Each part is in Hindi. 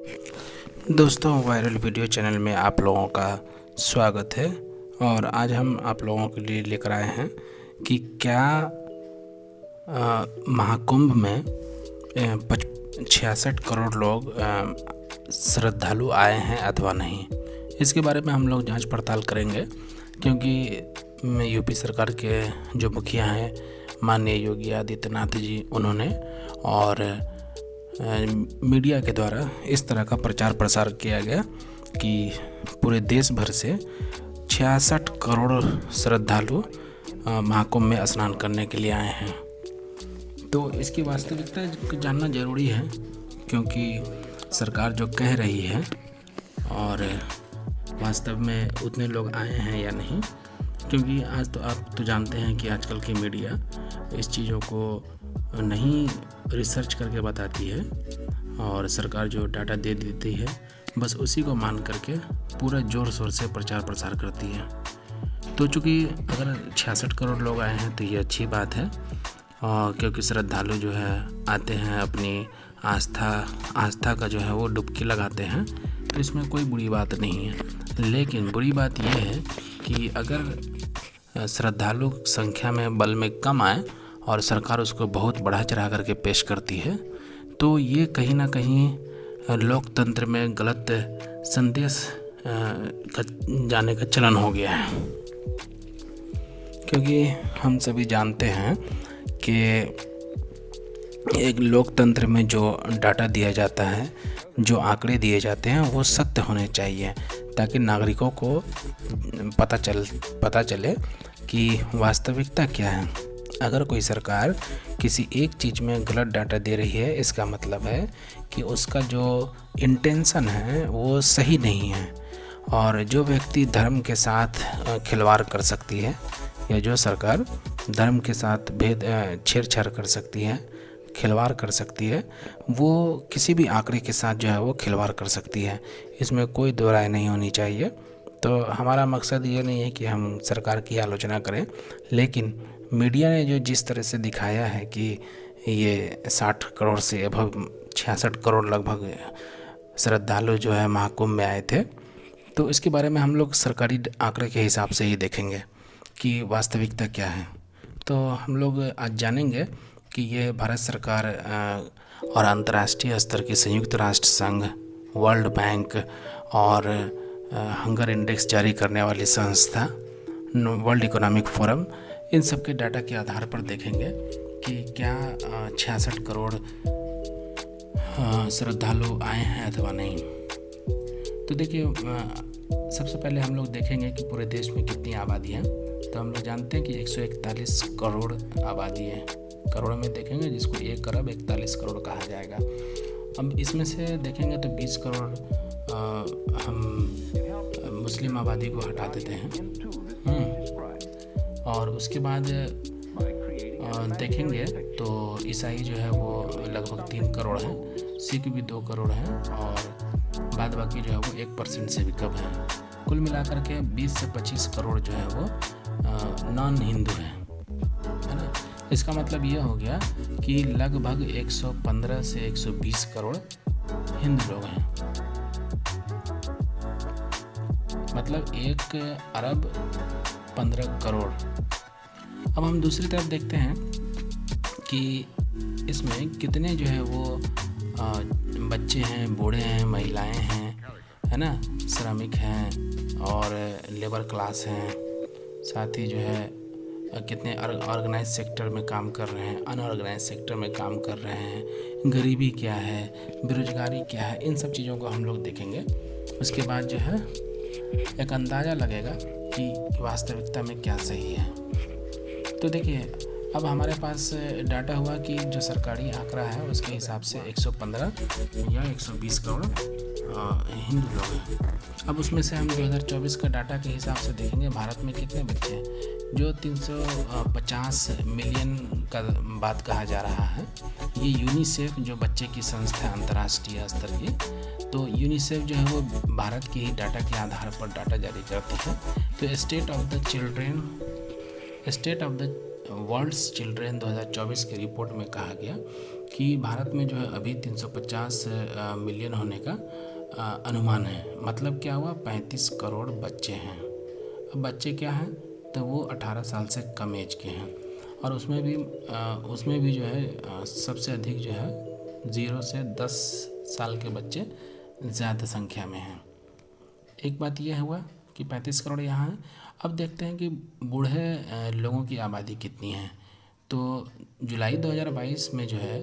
दोस्तों, वायरल वीडियो चैनल में आप लोगों का स्वागत है। और आज हम आप लोगों के लिए लेकर आए हैं कि क्या महाकुंभ में 66 करोड़ लोग श्रद्धालु आए हैं अथवा नहीं। इसके बारे में हम लोग जांच पड़ताल करेंगे, क्योंकि यूपी सरकार के जो मुखिया हैं माननीय योगी आदित्यनाथ जी, उन्होंने और मीडिया के द्वारा इस तरह का प्रचार प्रसार किया गया कि पूरे देश भर से 66 करोड़ श्रद्धालु महाकुंभ में स्नान करने के लिए आए हैं। तो इसकी वास्तविकता जानना ज़रूरी है, क्योंकि सरकार जो कह रही है और वास्तव में उतने लोग आए हैं या नहीं। क्योंकि आज तो आप तो जानते हैं कि आजकल की मीडिया इस चीज़ों को नहीं रिसर्च करके बताती है, और सरकार जो डाटा दे देती है बस उसी को मान करके पूरा ज़ोर शोर से प्रचार प्रसार करती है। तो चूँकि अगर 66 करोड़ लोग आए हैं तो ये अच्छी बात है, और क्योंकि श्रद्धालु जो है आते हैं अपनी आस्था का जो है वो डुबकी लगाते हैं, तो इसमें कोई बुरी बात नहीं है। लेकिन बुरी बात यह है कि अगर श्रद्धालु संख्या में बल में कम आए और सरकार उसको बहुत बढ़ा चढ़ा करके पेश करती है, तो ये कहीं ना कहीं लोकतंत्र में गलत संदेश जाने का चलन हो गया है। क्योंकि हम सभी जानते हैं कि एक लोकतंत्र में जो डाटा दिया जाता है, जो आंकड़े दिए जाते हैं, वो सत्य होने चाहिए, ताकि नागरिकों को पता चले कि वास्तविकता क्या है। अगर कोई सरकार किसी एक चीज़ में गलत डाटा दे रही है, इसका मतलब है कि उसका जो इंटेंशन है वो सही नहीं है। और जो व्यक्ति धर्म के साथ खिलवाड़ कर सकती है, या जो सरकार धर्म के साथ छेड़छाड़ कर सकती है, खिलवाड़ कर सकती है, वो किसी भी आंकड़े के साथ जो है वो खिलवाड़ कर सकती है। इसमें कोई दो राय नहीं होनी चाहिए। तो हमारा मकसद ये नहीं है कि हम सरकार की आलोचना करें, लेकिन मीडिया ने जो जिस तरह से दिखाया है कि ये 60 करोड़ से अभव 66 करोड़ लगभग श्रद्धालु जो है महाकुंभ में आए थे, तो इसके बारे में हम लोग सरकारी आंकड़े के हिसाब से ही देखेंगे कि वास्तविकता क्या है। तो हम लोग आज जानेंगे कि ये भारत सरकार और अंतर्राष्ट्रीय स्तर की संयुक्त राष्ट्र संघ, वर्ल्ड बैंक और हंगर इंडेक्स जारी करने वाली संस्था वर्ल्ड इकोनॉमिक फोरम, इन सब के डाटा के आधार पर देखेंगे कि क्या 66 करोड़ श्रद्धालु आए हैं अथवा नहीं। तो देखिए, सबसे पहले हम लोग देखेंगे कि पूरे देश में कितनी आबादी है। तो हम लोग जानते हैं कि 141 करोड़ आबादी है। करोड़ में देखेंगे जिसको 1 अरब 41 करोड़ कहा जाएगा। अब इसमें से देखेंगे तो 20 करोड़ हम मुस्लिम आबादी को हटा देते हैं, और उसके बाद देखेंगे तो ईसाई जो है वो लगभग 3 करोड़ हैं, सिख भी 2 करोड़ हैं, और बाद बाकी जो है वो 1% से भी कम है। कुल मिलाकर के 20 से 25 करोड़ जो है वो नॉन हिंदू हैं, है ना। इसका मतलब ये हो गया कि लगभग 115 से 120 करोड़ हिंदू लोग हैं, मतलब 1 अरब 15 करोड़। अब हम दूसरी तरफ देखते हैं कि इसमें कितने जो है वो बच्चे हैं, बूढ़े हैं, महिलाएं हैं, है ना, श्रमिक हैं और लेबर क्लास हैं, साथ ही जो है कितने ऑर्गेनाइज सेक्टर में काम कर रहे हैं, अनऑर्गेनाइज सेक्टर में काम कर रहे हैं, गरीबी क्या है, बेरोजगारी क्या है, इन सब चीज़ों को हम लोग देखेंगे। उसके बाद जो है एक अंदाज़ा लगेगा कि वास्तविकता में क्या सही है। तो देखिए, अब हमारे पास डाटा हुआ कि जो सरकारी आंकड़ा है उसके हिसाब से 115 या 120 करोड़ हिंदू लोग हैं। अब उसमें से हम 2024 का डाटा के हिसाब से देखेंगे भारत में कितने बच्चे हैं। जो 350 मिलियन का बात कहा जा रहा है, ये यूनिसेफ जो बच्चे की संस्था है अंतर्राष्ट्रीय स्तर की, तो यूनिसेफ जो है वो भारत के ही डाटा के आधार पर डाटा जारी करती है। तो state of the world's children 2024 की रिपोर्ट में कहा गया कि भारत में जो है अभी 350 मिलियन होने का अनुमान है। मतलब क्या हुआ, 35 करोड़ बच्चे हैं। अब बच्चे क्या हैं, तो वो 18 साल से कम एज के हैं। और उसमें भी जो है सबसे अधिक जो है 0 से 10 साल के बच्चे ज़्यादा संख्या में हैं। एक बात यह हुआ कि 35 करोड़ यहाँ हैं। अब देखते हैं कि बूढ़े लोगों की आबादी कितनी है। तो जुलाई 2022 में जो है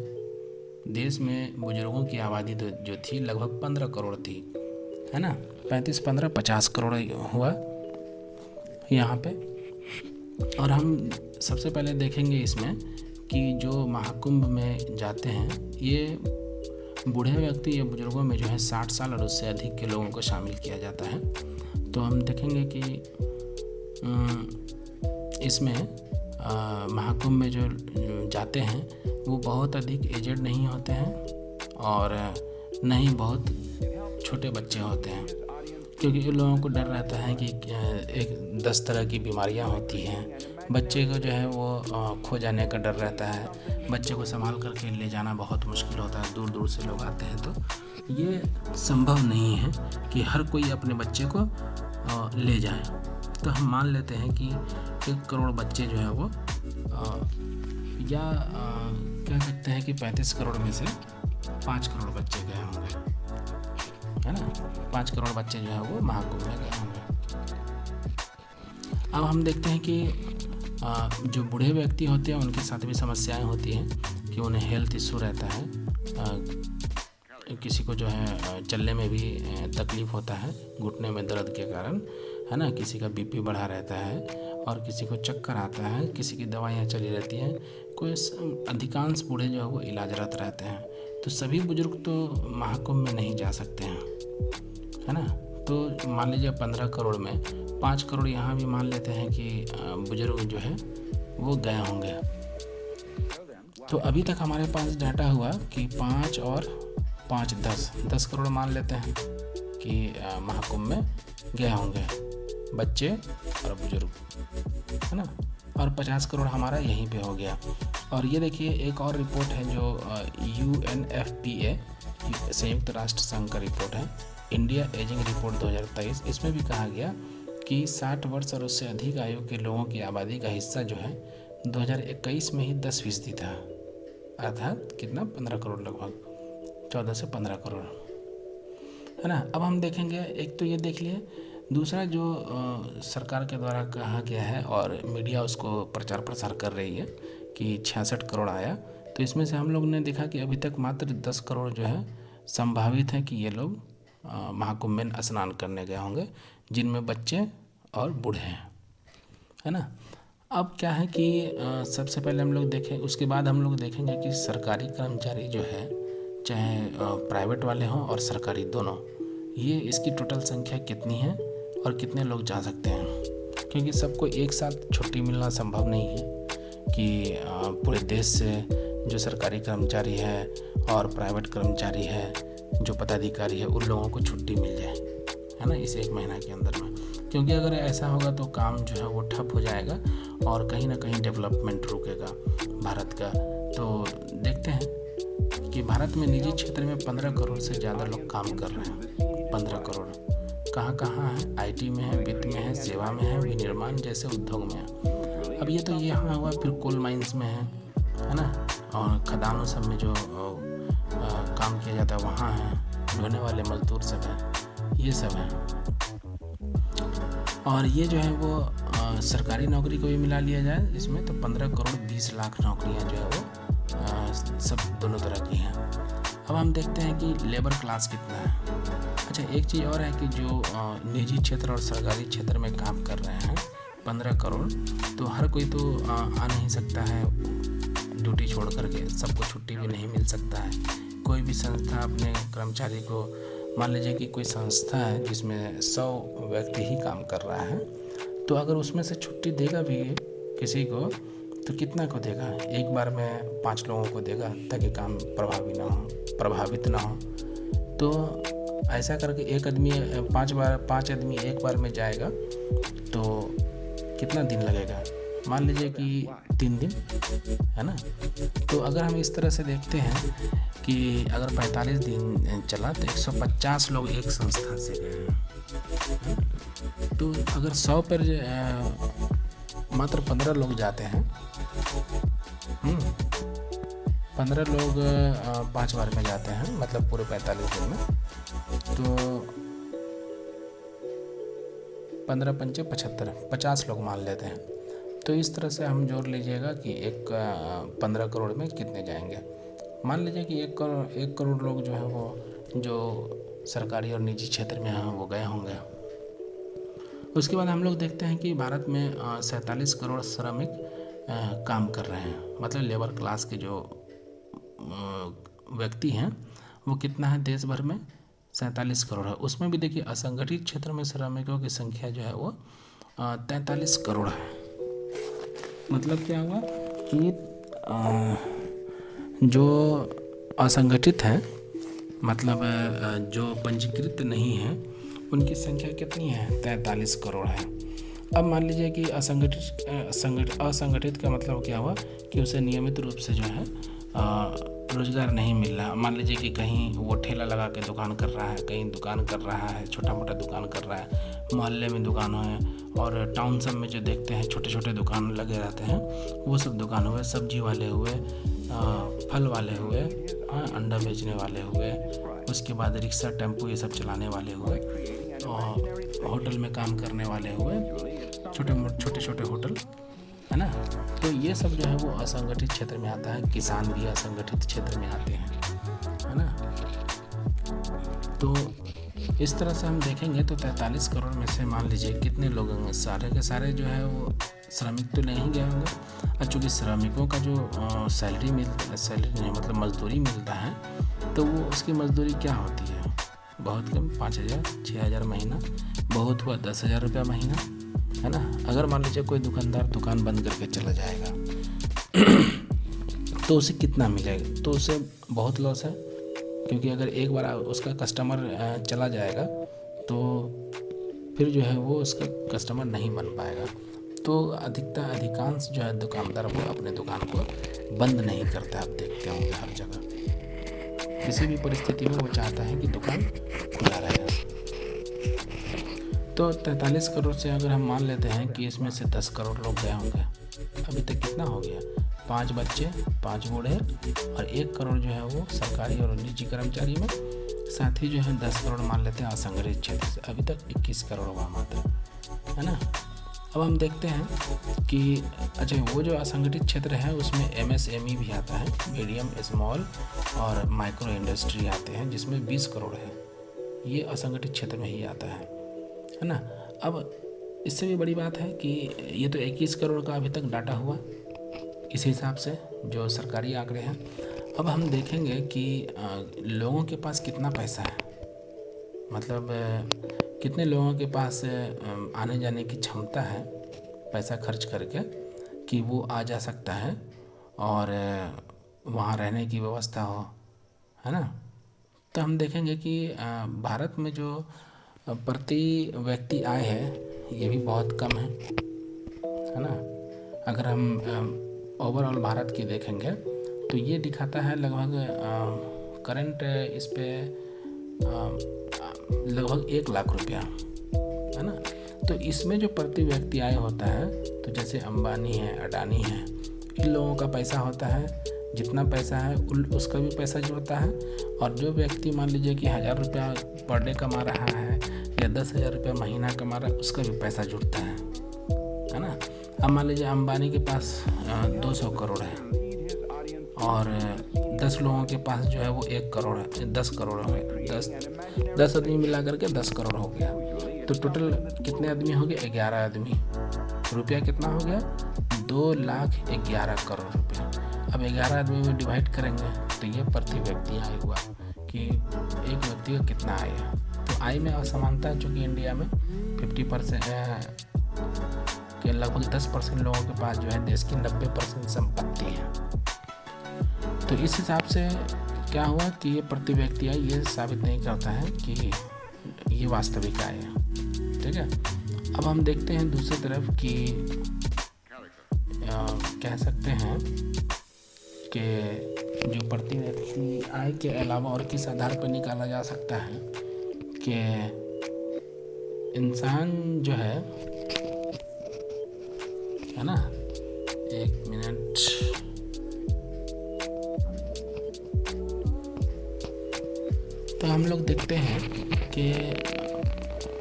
देश में बुजुर्गों की आबादी जो थी लगभग 15 करोड़ थी, है ना। 35 15 50 करोड़ हुआ यहाँ पे। और हम सबसे पहले देखेंगे इसमें कि जो महाकुंभ में जाते हैं ये बूढ़े व्यक्ति या बुजुर्गों में जो है 60 साल और उससे अधिक के लोगों को शामिल किया जाता है। तो हम देखेंगे कि इसमें महाकुंभ में जो जाते हैं वो बहुत अधिक एजेड नहीं होते हैं और न ही बहुत छोटे बच्चे होते हैं, क्योंकि इन लोगों को डर रहता है कि 10 तरह की बीमारियां होती हैं। बच्चे को जो है वो खो जाने का डर रहता है, बच्चे को संभाल करके ले जाना बहुत मुश्किल होता है, दूर दूर से लोग आते हैं। तो ये संभव नहीं है कि हर कोई अपने बच्चे को ले जाए। तो हम मान लेते हैं कि 1 करोड़ बच्चे जो है वो कह सकते हैं कि 35 करोड़ में से 5 करोड़ बच्चे गए होंगे, है ना। 5 करोड़ बच्चे जो है वो महाकुंभ में गए होंगे। अब हम देखते हैं कि जो बूढ़े व्यक्ति होते हैं उनके साथ भी समस्याएं होती हैं कि उन्हें हेल्थ इशू रहता है। किसी को जो है चलने में भी तकलीफ़ होता है घुटने में दर्द के कारण, है ना। किसी का बीपी बढ़ा रहता है और किसी को चक्कर आता है, किसी की दवाइयाँ चली रहती हैं, कोई अधिकांश बूढ़े जो है वो इलाजरत रहते हैं। तो सभी बुजुर्ग तो महाकुंभ में नहीं जा सकते हैं, है ना। तो मान लीजिए 15 करोड़ में 5 करोड़ यहाँ भी मान लेते हैं कि बुजुर्ग जो है वो गए होंगे। तो अभी तक हमारे पास डाटा हुआ कि 5 और 5 10 करोड़ मान लेते हैं कि महाकुंभ में गए होंगे बच्चे और बुजुर्ग, है ना। और 50 करोड़ हमारा यहीं पे हो गया। और ये देखिए एक और रिपोर्ट है जो UNFPA संयुक्त राष्ट्र संघ का रिपोर्ट है, इंडिया एजिंग रिपोर्ट 2023। इसमें भी कहा गया कि 60 वर्ष और उससे अधिक आयु के लोगों की आबादी का हिस्सा जो है 2021 में ही 10% था, अर्थात कितना 15 करोड़, लगभग 14 से 15 करोड़, है ना। अब हम देखेंगे, एक तो ये देख लिए, दूसरा जो सरकार के द्वारा कहा गया है और मीडिया उसको प्रचार प्रसार कर रही है कि 66 करोड़ आया। तो इसमें से हम लोग ने देखा कि अभी तक मात्र 10 करोड़ जो है संभावित है कि ये लोग महाकुंभ में स्नान करने गए होंगे, जिनमें बच्चे और बूढ़े हैं, है ना। अब क्या है कि सबसे पहले हम लोग देखें, उसके बाद हम लोग देखेंगे कि सरकारी कर्मचारी जो है, चाहे प्राइवेट वाले हों और सरकारी दोनों, ये इसकी टोटल संख्या कितनी है और कितने लोग जा सकते हैं, क्योंकि सबको एक साथ छुट्टी मिलना संभव नहीं है कि पूरे देश से जो सरकारी कर्मचारी है और प्राइवेट कर्मचारी है, जो पदाधिकारी है, उन लोगों को छुट्टी मिल जाए, है ना, इस 1 महीना के अंदर में। क्योंकि अगर ऐसा होगा तो काम जो है वो ठप हो जाएगा और कहीं ना कहीं डेवलपमेंट रुकेगा भारत का। तो देखते हैं कि भारत में निजी क्षेत्र में 15 करोड़ से ज़्यादा लोग काम कर रहे हैं। 15 करोड़ कहाँ कहाँ है? IT में है, वित्त में है, सेवा में है, विनिर्माण जैसे उद्योग में है। अब ये तो यहाँ हुआ, फिर कोल माइंस में है ना, और खदानों सब में जो काम किया जाता है वहाँ है, ढोने वाले मजदूर सब हैं, ये सब हैं। और ये जो है वो सरकारी नौकरी को भी मिला लिया जाए इसमें तो 15 करोड़ 20 लाख नौकरियां जो है वो सब दोनों तरह की हैं। अब हम देखते हैं कि लेबर क्लास कितना है। अच्छा, एक चीज़ और है कि जो निजी क्षेत्र और सरकारी क्षेत्र में काम कर रहे हैं 15 करोड़, तो हर कोई तो आ नहीं सकता है ड्यूटी छोड़ करके, सबको छुट्टी भी नहीं मिल सकता है। कोई भी संस्था अपने कर्मचारी को, मान लीजिए कि कोई संस्था है जिसमें 100 व्यक्ति ही काम कर रहा है, तो अगर उसमें से छुट्टी देगा भी किसी को तो कितना को देगा? एक बार में 5 लोगों को देगा ताकि काम प्रभावित ना हो। तो ऐसा करके एक आदमी 5 आदमी एक बार में जाएगा तो कितना दिन लगेगा? मान लीजिए कि 3 दिन, है ना। तो अगर हम इस तरह से देखते हैं कि अगर 45 दिन चला तो 150 लोग एक संस्था से गए हैं। तो अगर 100 पर मात्र 15 लोग जाते हैं, 15 लोग 5 बार में जाते हैं, मतलब पूरे 45 दिन में, तो 15 पंचे 75, 50 लोग मान लेते हैं। तो इस तरह से हम जोड़ लीजिएगा कि 15 करोड़ में कितने जाएंगे। मान लीजिए कि 1 करोड़ लोग जो है वो जो सरकारी और निजी क्षेत्र में हैं वो गए होंगे। उसके बाद हम लोग देखते हैं कि भारत में 47 करोड़ श्रमिक काम कर रहे हैं, मतलब लेबर क्लास के जो व्यक्ति हैं वो कितना है देश भर में, 47 करोड़ है। उसमें भी देखिए असंगठित क्षेत्र में श्रमिकों की संख्या जो है वो 43 करोड़ है। मतलब क्या हुआ कि जो असंगठित है, मतलब जो पंजीकृत नहीं है, उनकी संख्या कितनी है, 43 करोड़ है। अब मान लीजिए कि असंगठित का मतलब क्या हुआ कि उसे नियमित रूप से जो है रोजगार नहीं मिल रहा। मान लीजिए कि कहीं वो ठेला लगा के दुकान कर रहा है, कहीं दुकान कर रहा है, छोटा मोटा दुकान कर रहा है, मोहल्ले में दुकान है, और टाउन सब में जो देखते हैं छोटे छोटे दुकान लगे रहते हैं, वो सब दुकान हुए, सब्जी वाले हुए, फल वाले हुए, अंडा बेचने वाले हुए, उसके बाद रिक्शा टेम्पो ये सब चलाने वाले हुए, और होटल में काम करने वाले हुए, छोटे छोटे होटल, है ना। तो ये सब जो है वो असंगठित क्षेत्र में आता है। किसान भी असंगठित क्षेत्र में आते हैं, है ना। तो इस तरह से हम देखेंगे तो 43 करोड़ में से मान लीजिए कितने लोग होंगे, सारे के सारे जो है वो श्रमिक तो नहीं गए होंगे। और चूँकि श्रमिकों का जो सैलरी नहीं, मतलब मजदूरी मिलता है, तो वो उसकी मजदूरी क्या होती है, बहुत कम, 5,000 6,000 महीना, बहुत हुआ 10,000 रुपया महीना, है ना। अगर मान लीजिए कोई दुकानदार दुकान बंद करके चला जाएगा तो उसे कितना मिलेगा, तो उसे बहुत लॉस है, क्योंकि अगर एक बार उसका कस्टमर चला जाएगा तो फिर जो है वो उसका कस्टमर नहीं बन पाएगा। तो अधिकांश जो है दुकानदार वो अपने दुकान को बंद नहीं करता, आप देखते होंगे हर जगह, किसी भी परिस्थिति में वो चाहता है कि दुकान खुला रहेगा। तो 43 करोड़ से अगर हम मान लेते हैं कि इसमें से 10 करोड़ लोग गए होंगे, अभी तक कितना हो गया, 5 बच्चे, 5 बूढ़े, और 1 करोड़ जो है वो सरकारी और निजी कर्मचारी में, साथ ही जो है 10 करोड़ मान लेते हैं असंगठित क्षेत्र से, अभी तक 21 करोड़ हुआ मात्र, है ना। अब हम देखते हैं कि अच्छा वो जो असंगठित क्षेत्र है उसमें MSME भी आता है, मीडियम स्मॉल और माइक्रो इंडस्ट्री आते हैं, जिसमें 20 करोड़ है, ये असंगठित क्षेत्र में ही आता है ना। अब इससे भी बड़ी बात है कि ये तो 21 करोड़ का अभी तक डाटा हुआ इस हिसाब से जो सरकारी आंकड़े हैं। अब हम देखेंगे कि लोगों के पास कितना पैसा है, मतलब कितने लोगों के पास आने जाने की क्षमता है पैसा खर्च करके कि वो आ जा सकता है और वहाँ रहने की व्यवस्था हो, है ना। तो हम देखेंगे कि भारत में जो प्रति व्यक्ति आय है ये भी बहुत कम है ना। अगर हम ओवरऑल भारत की देखेंगे तो ये दिखाता है लगभग करंट इस पे लगभग 1 लाख रुपया, है ना। तो इसमें जो प्रति व्यक्ति आय होता है, तो जैसे अंबानी है, अडानी है, इन लोगों का पैसा होता है, जितना पैसा है उसका भी पैसा जुड़ता है, और जो व्यक्ति मान लीजिए कि 1,000 रुपया पर डे कमा रहा है या 10,000 रुपया महीना कमा रहा है, उसका भी पैसा जुड़ता है ना। अब मान लीजिए अंबानी के पास 200 करोड़ है और 10 लोगों के पास जो है वो 1 करोड़ है, 10 करोड़ है, 10 आदमी मिला करके 10 करोड़ हो गया। तो टोटल कितने आदमी हो गए, 11 आदमी। रुपया कितना हो गया, 2,11 करोड़ रुपया। अब 11 आदमी में डिवाइड करेंगे तो ये प्रति व्यक्ति आय हुआ कि एक व्यक्ति का कितना आय है। तो आय में असमानता है, चूँकि इंडिया में 50% के लगभग 10% लोगों के पास जो है देश की 90% संपत्ति है। तो इस हिसाब से क्या हुआ कि ये प्रति व्यक्ति आय ये साबित नहीं करता है कि ये वास्तविक आय है, ठीक है। अब हम देखते हैं दूसरी तरफ कि कह सकते हैं कि जो प्रति व्यक्ति आय के अलावा और किस आधार पर निकाला जा सकता है कि इंसान जो है ना, एक मिनट, तो हम लोग देखते हैं कि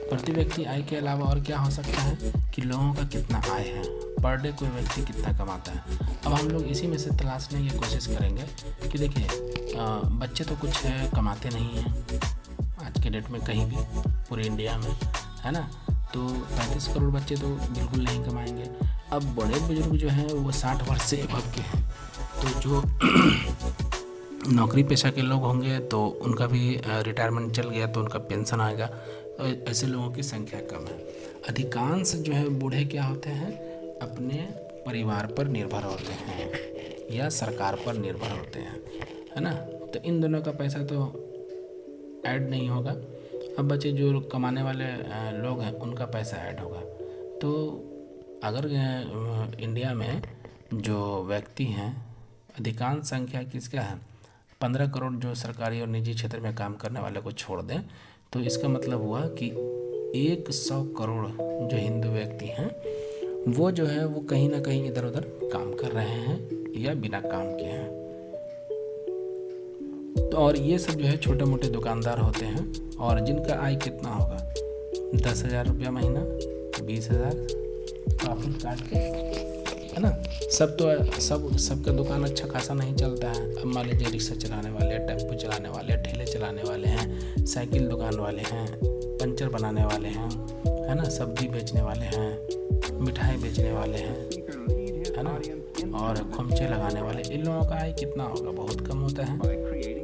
प्रति व्यक्ति आय के अलावा और क्या हो सकता है कि लोगों का कितना आय है, पर डे कोई व्यक्ति कितना कमाता है। अब हम लोग इसी में से तलाशने की कोशिश करेंगे कि देखिए बच्चे तो कुछ कमाते नहीं हैं आज के डेट में कहीं भी, पूरे इंडिया में, है ना। तो 35 करोड़ बच्चे तो बिल्कुल नहीं कमाएंगे। अब बड़े बुजुर्ग जो हैं वो 60 वर्ष से अबव के हैं, तो जो नौकरी पेशा के लोग होंगे तो उनका भी रिटायरमेंट चल गया तो उनका पेंशन आएगा, तो ऐसे लोगों की संख्या कम है। अधिकांश जो है बूढ़े क्या होते हैं, अपने परिवार पर निर्भर होते हैं या सरकार पर निर्भर होते हैं, है ना। तो इन दोनों का पैसा तो ऐड नहीं होगा। अब बचे जो कमाने वाले लोग हैं उनका पैसा ऐड होगा। तो अगर इंडिया में जो व्यक्ति हैं, अधिकांश संख्या किसका है, 15 करोड़ जो सरकारी और निजी क्षेत्र में काम करने वाले को छोड़ दें, तो इसका मतलब हुआ कि 100 करोड़ जो हिंदू व्यक्ति हैं वो जो है वो कहीं ना कहीं इधर उधर काम कर रहे हैं या बिना काम के हैं। तो और ये सब जो है छोटे मोटे दुकानदार होते हैं, और जिनका आय कितना होगा, 10,000 रुपया महीना, 20,000 प्रॉफिट काट के, है ना। सबका दुकान अच्छा खासा नहीं चलता है। अब मान लीजिए रिक्शा चलाने वाले, टेम्पो चलाने वाले, ठेले चलाने वाले हैं, साइकिल दुकान वाले हैं, पंचर बनाने वाले हैं, है ना, सब्जी बेचने वाले हैं, मिठाई बेचने वाले हैं, है ना, और खोमचे लगाने वाले, इन लोगों का आय कितना होगा, बहुत कम होता है।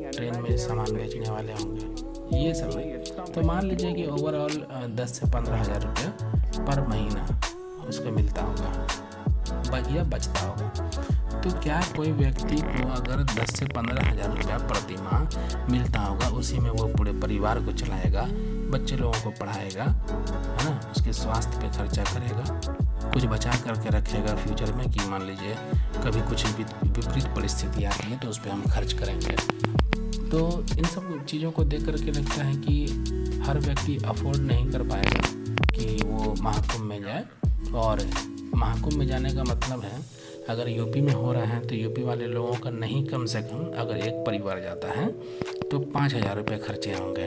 ट्रेन में सामान बेचने वाले होंगे, ये सब है। तो मान लीजिए कि ओवरऑल 10 से 15 हज़ार रुपया पर महीना उसको मिलता होगा या बचता होगा। तो क्या कोई व्यक्ति को अगर 10 से 15 हज़ार रुपया प्रति माह मिलता होगा, उसी में वो पूरे परिवार को चलाएगा, बच्चे लोगों को पढ़ाएगा, है ना, उसके स्वास्थ्य पे खर्चा करेगा, कुछ बचा करके रखेगा फ्यूचर में कि मान लीजिए कभी कुछ विपरीत परिस्थिति आती है तो उस पर हम खर्च करेंगे। तो इन सब चीज़ों को देख करके लगता है कि हर व्यक्ति अफोर्ड नहीं कर पाएगा कि वो महाकुंभ में जाए। और महाकुंभ में जाने का मतलब है, अगर यूपी में हो रहा है तो यूपी वाले लोगों का नहीं, कम से कम अगर एक परिवार जाता है तो 5,000 रुपये खर्चे होंगे।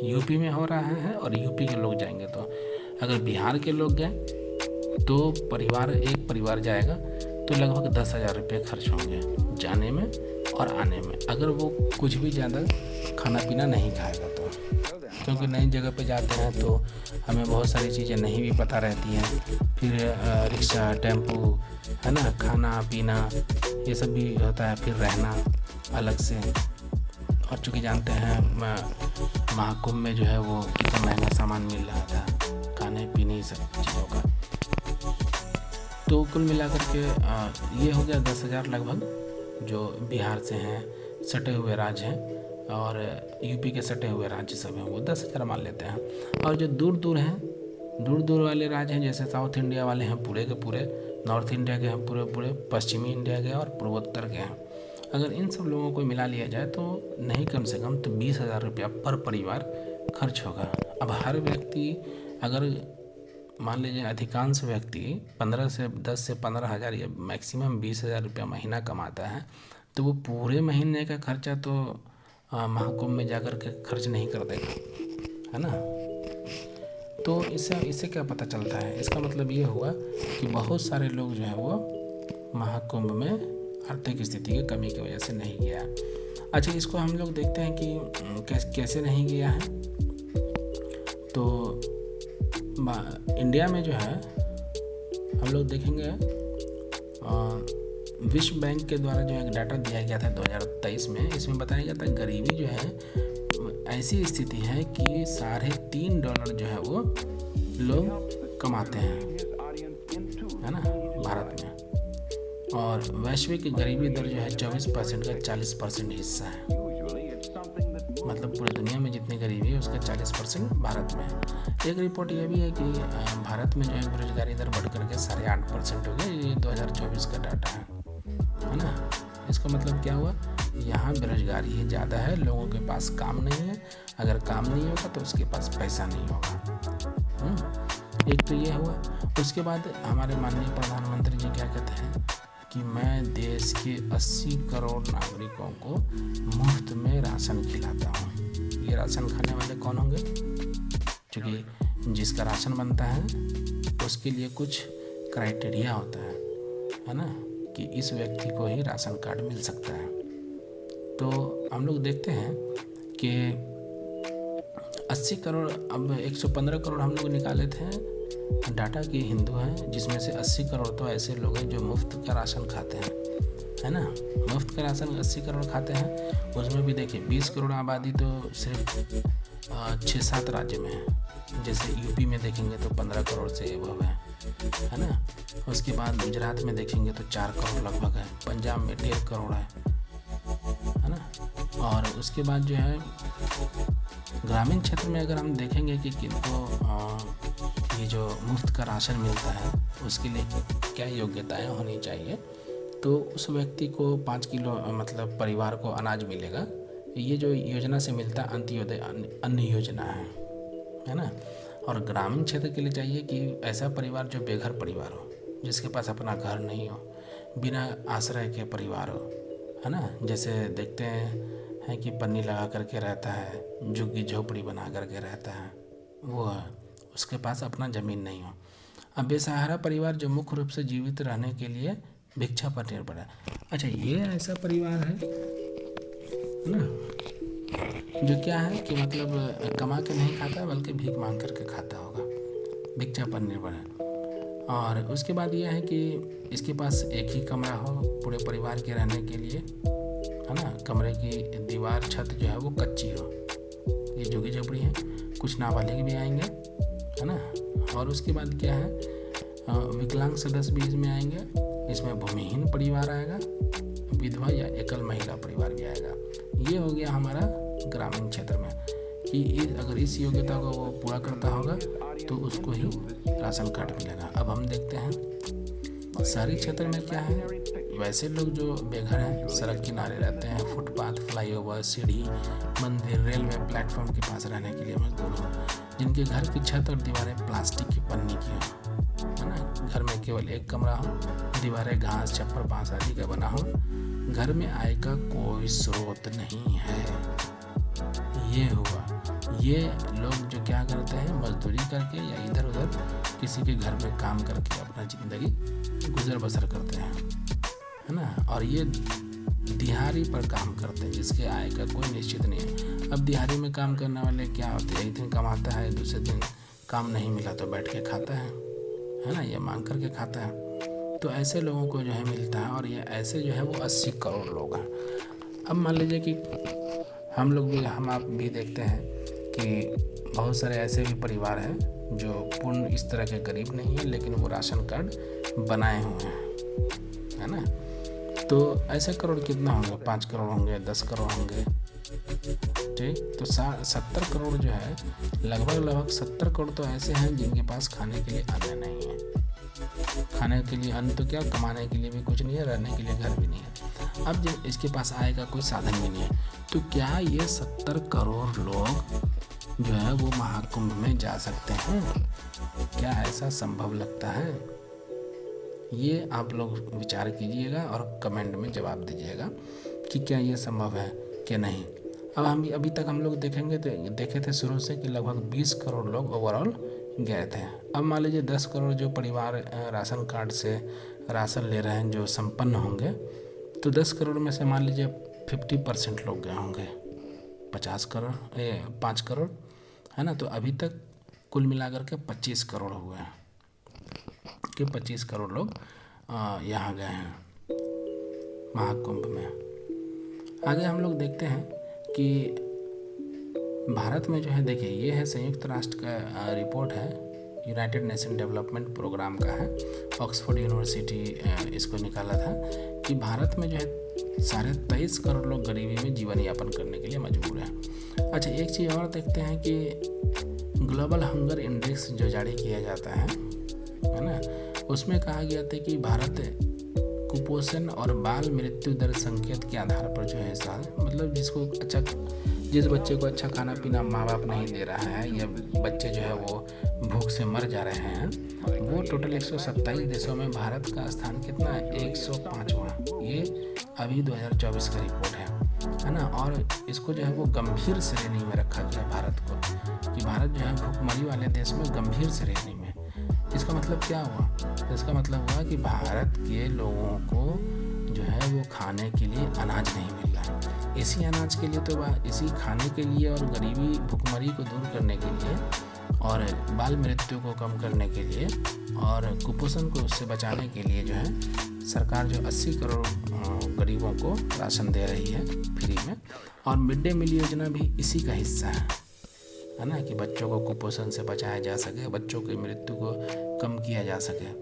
यूपी में हो रहा है और यूपी के लोग जाएंगे। तो अगर बिहार के लोग गए तो एक परिवार जाएगा तो लगभग 10,000 रुपये खर्च होंगे जाने में और आने में, अगर वो कुछ भी ज़्यादा खाना पीना नहीं खाएगा तो। क्योंकि नई जगह पे जाते हैं तो हमें बहुत सारी चीज़ें नहीं भी पता रहती हैं, फिर रिक्शा, टेम्पू, है ना, खाना पीना ये सब भी होता है, फिर रहना अलग से। और चूँकि जानते हैं महाकुंभ में जो है वो कितना महंगा सामान मिल रहा था, खाने पीने सब चीज़ों का। तो कुल मिलाकर के ये हो गया 10,000 लगभग, जो बिहार से हैं, सटे हुए राज्य हैं, और यूपी के सटे हुए राज्य सब हैं, वो 10,000 मान लेते हैं। और जो दूर दूर वाले राज्य हैं, जैसे साउथ इंडिया वाले हैं पूरे के पूरे, नॉर्थ इंडिया के हैं पूरे, पश्चिमी इंडिया के और पूर्वोत्तर के हैं, अगर इन सब लोगों को मिला लिया जाए तो नहीं कम से कम तो 20,000 रुपया पर परिवार खर्च होगा। अब हर व्यक्ति अगर मान लीजिए अधिकांश व्यक्ति 10 से 15 हज़ार या मैक्सिमम 20,000 रुपया महीना कमाता है, तो वो पूरे महीने का खर्चा तो महाकुंभ में जाकर के खर्च नहीं कर देगा, है ना। तो इससे क्या पता चलता है, इसका मतलब ये हुआ कि बहुत सारे लोग जो है वो महाकुंभ में आर्थिक स्थिति की कमी की वजह से नहीं गया। अच्छा, इसको हम लोग देखते हैं कि कैसे नहीं गया है। तो इंडिया में जो है हम लोग देखेंगे, विश्व बैंक के द्वारा जो एक डाटा दिया गया था 2023 में, इसमें बताया गया था गरीबी जो है ऐसी स्थिति है कि $3.5 जो है वो लोग कमाते हैं, है ना, भारत में। और वैश्विक गरीबी दर जो है 24% का 40% हिस्सा है। मतलब पूरी दुनिया में जितनी गरीबी उसका 40% भारत में है। एक रिपोर्ट ये भी है कि भारत में जो है बेरोजगारी दर बढ़ करके 8.5% हो गया। ये 2024 का डाटा है ना। इसका मतलब क्या हुआ, यहाँ बेरोजगारी ही ज़्यादा है, लोगों के पास काम नहीं है, अगर काम नहीं होगा तो उसके पास पैसा नहीं होगा। एक तो ये हुआ। उसके बाद हमारे माननीय प्रधानमंत्री जी क्या कहते हैं कि मैं देश के 80 करोड़ नागरिकों को मुफ्त में राशन खिलाता हूँ। ये राशन खाने वाले कौन होंगे, क्योंकि जिसका राशन बनता है उसके लिए कुछ क्राइटेरिया होता है ना, कि इस व्यक्ति को ही राशन कार्ड मिल सकता है। तो हम लोग देखते हैं कि 80 करोड़, अब 115 करोड़ हम लोग निकाले थे डाटा कि हिंदू हैं, जिसमें से 80 करोड़ तो ऐसे लोग हैं जो मुफ्त का राशन खाते हैं, है ना। मुफ्त का राशन 80 करोड़ खाते हैं। उसमें भी देखिए 20 करोड़ आबादी तो सिर्फ 6-7 राज्य में है। जैसे यूपी में देखेंगे तो 15 करोड़ से एबव है ना। उसके बाद गुजरात में देखेंगे तो 4 करोड़ लगभग है, पंजाब में 1.5 करोड़ है ना। और उसके बाद जो है ग्रामीण क्षेत्र में अगर हम देखेंगे कि किनको ये जो मुफ्त का राशन मिलता है उसके लिए क्या योग्यताएं होनी चाहिए, तो उस व्यक्ति को 5 किलो मतलब परिवार को अनाज मिलेगा। ये जो योजना से मिलता है अंत्योदय अन्न योजना है ना। और ग्रामीण क्षेत्र के लिए चाहिए कि ऐसा परिवार जो बेघर परिवार हो, जिसके पास अपना घर नहीं हो, बिना आश्रय के परिवार हो, है ना। जैसे देखते हैं कि पन्नी लगा करके रहता है, झुग्गी झोपड़ी बना करके रहता है, वो है, उसके पास अपना ज़मीन नहीं हो। अब बेसहारा परिवार जो मुख्य रूप से जीवित रहने के लिए भिक्षा पर निर्भर है। अच्छा, ये ऐसा परिवार है ना जो क्या है कि मतलब कमा के नहीं खाता बल्कि भीख मांग करके खाता होगा, भिक्षा पर निर्भर है। और उसके बाद यह है कि इसके पास एक ही कमरा हो पूरे परिवार के रहने के लिए, है ना। कमरे की दीवार छत जो है वो कच्ची हो। ये झुग्गी झोपड़ी है, कुछ नाबालिग भी आएंगे, है ना। और उसके बाद क्या है, विकलांग सदस्य भी इसमें आएंगे। इसमें भूमिहीन परिवार आएगा, विधवा या एकल महिला परिवार भी आएगा। ये हो गया हमारा ग्रामीण क्षेत्र में कि अगर इस योग्यता को वो पूरा करता होगा तो उसको ही राशन कार्ड मिलेगा। अब हम देखते हैं शहरी क्षेत्र में क्या है। वैसे लोग जो बेघर हैं, सड़क किनारे रहते हैं, फुटपाथ, फ्लाईओवर, सीढ़ी, मंदिर, रेलवे प्लेटफॉर्म के पास रहने के लिए मजबूर हो, जिनके घर की छत और दीवारें प्लास्टिक की पन्नी की हो, है ना। घर में केवल एक कमरा हो, दीवारें घास, छप्पर, बांस आदि का बना हो, घर में आय का कोई स्रोत नहीं है। ये हुआ। ये लोग जो क्या करते हैं, मजदूरी करके या इधर उधर किसी के घर में काम करके अपना ज़िंदगी गुजर बसर करते हैं, है ना। और ये दिहाड़ी पर काम करते हैं जिसके आय का कोई निश्चित नहीं है। अब दिहाड़ी में काम करने वाले क्या होते हैं, एक दिन कमाता है, दूसरे दिन काम नहीं मिला तो बैठ के खाता है ना, ये मांग करके खाता है। तो ऐसे लोगों को जो है मिलता है। और ये ऐसे जो है वो 80 करोड़ लोग हैं। अब मान लीजिए कि हम आप भी देखते हैं कि बहुत सारे ऐसे भी परिवार हैं जो पूर्ण इस तरह के गरीब नहीं है, लेकिन वो राशन कार्ड बनाए हुए हैं, है ना। तो ऐसे करोड़ कितना होंगे, 5 करोड़ होंगे, 10 करोड़ होंगे, ठीक। तो 70 करोड़ जो है, लगभग 70 करोड़ तो ऐसे हैं जिनके पास खाने के लिए अन्न नहीं है। खाने के लिए अन्न तो क्या, कमाने के लिए भी कुछ नहीं है, रहने के लिए घर भी नहीं है। अब जब इसके पास आय का कोई साधन भी नहीं है, तो क्या ये 70 करोड़ लोग जो है वो महाकुंभ में जा सकते हैं? क्या ऐसा संभव लगता है? ये आप लोग विचार कीजिएगा और कमेंट में जवाब दीजिएगा कि क्या ये संभव है कि नहीं। अब हम अभी तक हम लोग देखे थे शुरू से कि लगभग 20 करोड़ लोग ओवरऑल गए थे। अब मान लीजिए 10 करोड़ जो परिवार राशन कार्ड से राशन ले रहे हैं जो संपन्न होंगे, तो 10 करोड़ में से मान लीजिए 50% लोग गए होंगे, 5 करोड़, है ना। तो अभी तक कुल मिलाकर के 25 करोड़ हुए हैं कि 25 करोड़ लोग यहाँ गए हैं महाकुंभ में। आगे हम लोग देखते हैं कि भारत में जो है, देखिए ये है संयुक्त राष्ट्र का रिपोर्ट है, यूनाइटेड नेशन डेवलपमेंट प्रोग्राम का है, ऑक्सफोर्ड यूनिवर्सिटी इसको निकाला था कि भारत में जो है 23.5 करोड़ लोग गरीबी में जीवन यापन करने के लिए मजबूर हैं। अच्छा, एक चीज़ और देखते हैं कि ग्लोबल हंगर इंडेक्स जो जारी किया जाता है ना, उसमें कहा गया था कि भारत कुपोषण और बाल मृत्यु दर संकेत के आधार पर जो है साल, मतलब जिस बच्चे को अच्छा खाना पीना माँ बाप नहीं दे रहा है, या बच्चे जो है वो भूख से मर जा रहे हैं, वो टोटल 127 देशों में भारत का स्थान कितना है, 105वां। ये अभी 2024 का रिपोर्ट है ना। और इसको जो है वो गंभीर श्रेणी में रखा गया भारत को, कि भारत जो है भूखमरी वाले देश में गंभीर श्रेणी में। इसका मतलब क्या हुआ? इसका मतलब हुआ कि भारत के लोगों को जो है वो खाने के लिए अनाज नहीं मिल रहा है। इसी अनाज के लिए तो इसी खाने के लिए और गरीबी भूखमरी को दूर करने के लिए और बाल मृत्यु को कम करने के लिए और कुपोषण को उससे बचाने के लिए जो है सरकार जो 80 करोड़ गरीबों को राशन दे रही है फ्री में। और मिड डे मील योजना भी इसी का हिस्सा है ना, कि बच्चों को कुपोषण से बचाया जा सके, बच्चों की मृत्यु को कम किया जा सके।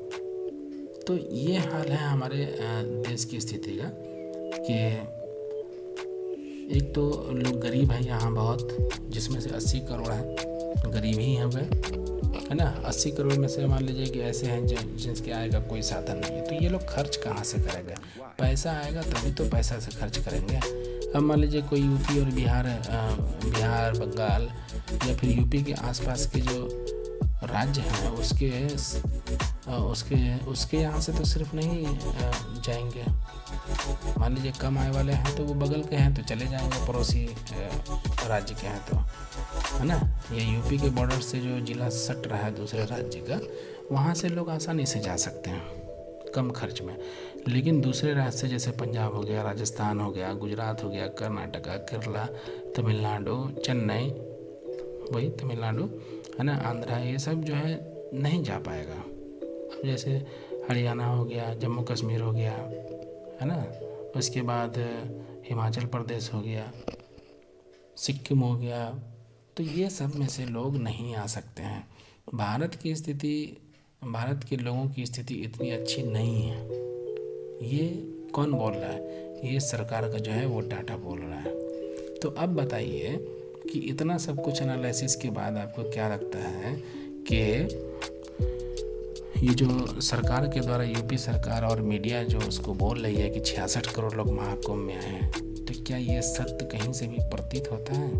तो ये हाल है हमारे देश की स्थिति का, कि एक तो लोग गरीब हैं यहाँ बहुत, जिसमें से 80 करोड़ हैं गरीब ही हैं है ना। 80 करोड़ में से मान लीजिए कि ऐसे हैं जिनके आय का कोई साधन नहीं है, तो ये लोग खर्च कहाँ से करेंगे? पैसा आएगा तभी तो पैसा से खर्च करेंगे। अब मान लीजिए कोई यूपी और बिहार बंगाल या फिर यूपी के आसपास के जो राज्य हैं उसके यहाँ से तो सिर्फ नहीं जाएंगे। मान लीजिए कम आय वाले हैं तो वो बगल के हैं तो चले जाएंगे, पड़ोसी राज्य के हैं तो, है ना। या यूपी के बॉर्डर से जो जिला सट रहा है दूसरे राज्य का, वहाँ से लोग आसानी से जा सकते हैं कम खर्च में। लेकिन दूसरे राज्य से जैसे पंजाब हो गया, राजस्थान हो गया, गुजरात हो गया, कर्नाटका, केरला, तमिलनाडु, चेन्नई, वही तमिलनाडु है ना, आंध्रा, ये सब जो है नहीं जा पाएगा। अब जैसे हरियाणा हो गया, जम्मू कश्मीर हो गया, है ना, उसके बाद हिमाचल प्रदेश हो गया, सिक्किम हो गया, तो ये सब में से लोग नहीं आ सकते हैं। भारत के लोगों की स्थिति इतनी अच्छी नहीं है। ये कौन बोल रहा है? ये सरकार का जो है वो डाटा बोल रहा है। तो अब बताइए कि इतना सब कुछ एनालिसिस के बाद आपको क्या लगता है कि ये जो सरकार के द्वारा यूपी सरकार और मीडिया जो उसको बोल रही है कि 66 करोड़ लोग महाकुंभ में आए हैं, तो क्या ये सत्य कहीं से भी प्रतीत होता है?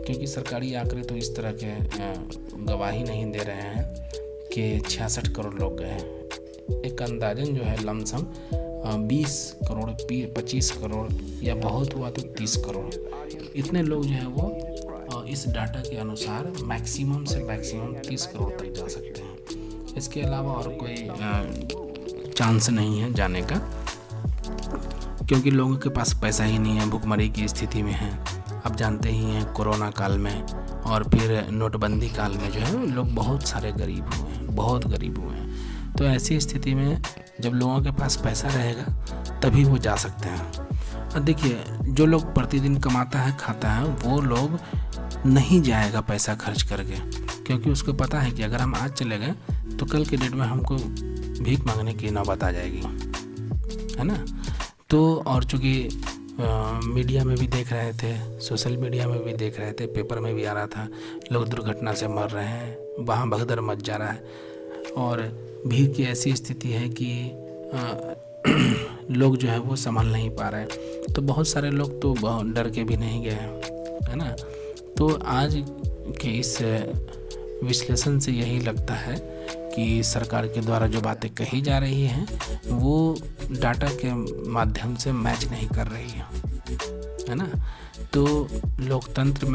क्योंकि सरकारी आंकड़े तो इस तरह के गवाही नहीं दे रहे हैं कि 66 करोड़ लोग गए हैं। एक अंदाजन जो है लमसम 20 करोड़ 25 करोड़ या बहुत हुआ तो 30 करोड़, इतने लोग जो है वो इस डाटा के अनुसार मैक्सिमम से मैक्सिमम 30 करोड़ तक जा सकते हैं। इसके अलावा और कोई चांस नहीं है जाने का, क्योंकि लोगों के पास पैसा ही नहीं है, भुखमरी की स्थिति में है। आप जानते ही हैं कोरोना काल में और फिर नोटबंदी काल में जो है लोग बहुत सारे गरीब हुए हैं, बहुत गरीब हुए हैं। तो ऐसी स्थिति में जब लोगों के पास पैसा रहेगा तभी वो जा सकते हैं। और देखिए, जो लोग प्रतिदिन कमाता है खाता है वो लोग नहीं जाएगा पैसा खर्च करके, क्योंकि उसको पता है कि अगर हम आज चले गए तो कल के डेट में हमको भीख मांगने की नौबत आ जाएगी, है ना। तो और चूँकि मीडिया में भी देख रहे थे, सोशल मीडिया में भी देख रहे थे, पेपर में भी आ रहा था, लोग दुर्घटना से मर रहे हैं, वहाँ भगदड़ मच जा रहा है और भीड़ की ऐसी स्थिति है कि लोग जो है वो संभल नहीं पा रहे। तो बहुत सारे लोग तो डर के भी नहीं गए, है ना। तो आज के इस विश्लेषण से यही लगता है कि सरकार के द्वारा जो बातें कही जा रही हैं वो डाटा के माध्यम से मैच नहीं कर रही है ना। तो लोकतंत्र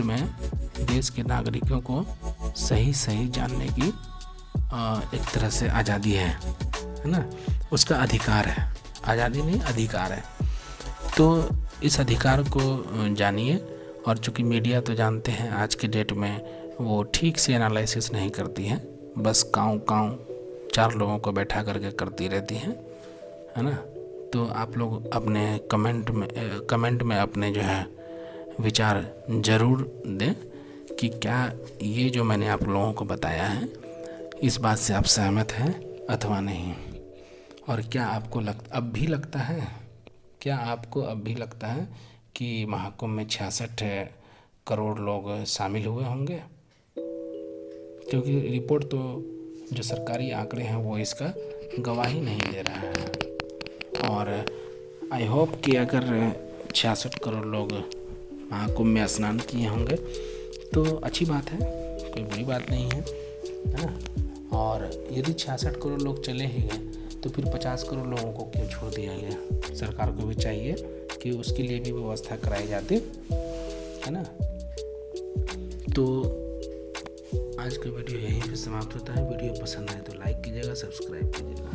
में देश के नागरिकों को सही जानने की एक तरह से आज़ादी है ना, उसका अधिकार है, आज़ादी नहीं अधिकार है। तो इस अधिकार को जानिए। और चूँकि मीडिया तो जानते हैं आज के डेट में वो ठीक से एनालिसिस नहीं करती है, बस काँव 4 लोगों को बैठा करके करती रहती है ना। तो आप लोग अपने कमेंट में अपने जो है विचार ज़रूर दें कि क्या ये जो मैंने आप लोगों को बताया है इस बात से आप सहमत हैं अथवा नहीं। और क्या आपको अब भी लगता है कि महाकुंभ में 66 करोड़ लोग शामिल हुए होंगे? क्योंकि रिपोर्ट तो जो सरकारी आंकड़े हैं वो इसका गवाही नहीं दे रहा है। और आई होप कि अगर 66 करोड़ लोग महाकुंभ में स्नान किए होंगे तो अच्छी बात है, कोई बुरी बात नहीं है ना। और यदि 66 करोड़ लोग चले ही गए तो फिर 50 करोड़ लोगों को क्यों छोड़ दिया गया? सरकार को भी चाहिए कि उसके लिए भी व्यवस्था कराई जाती है ना। तो आज का वीडियो यहीं पे समाप्त होता है। वीडियो पसंद आए तो लाइक कीजिएगा, सब्सक्राइब कीजिएगा।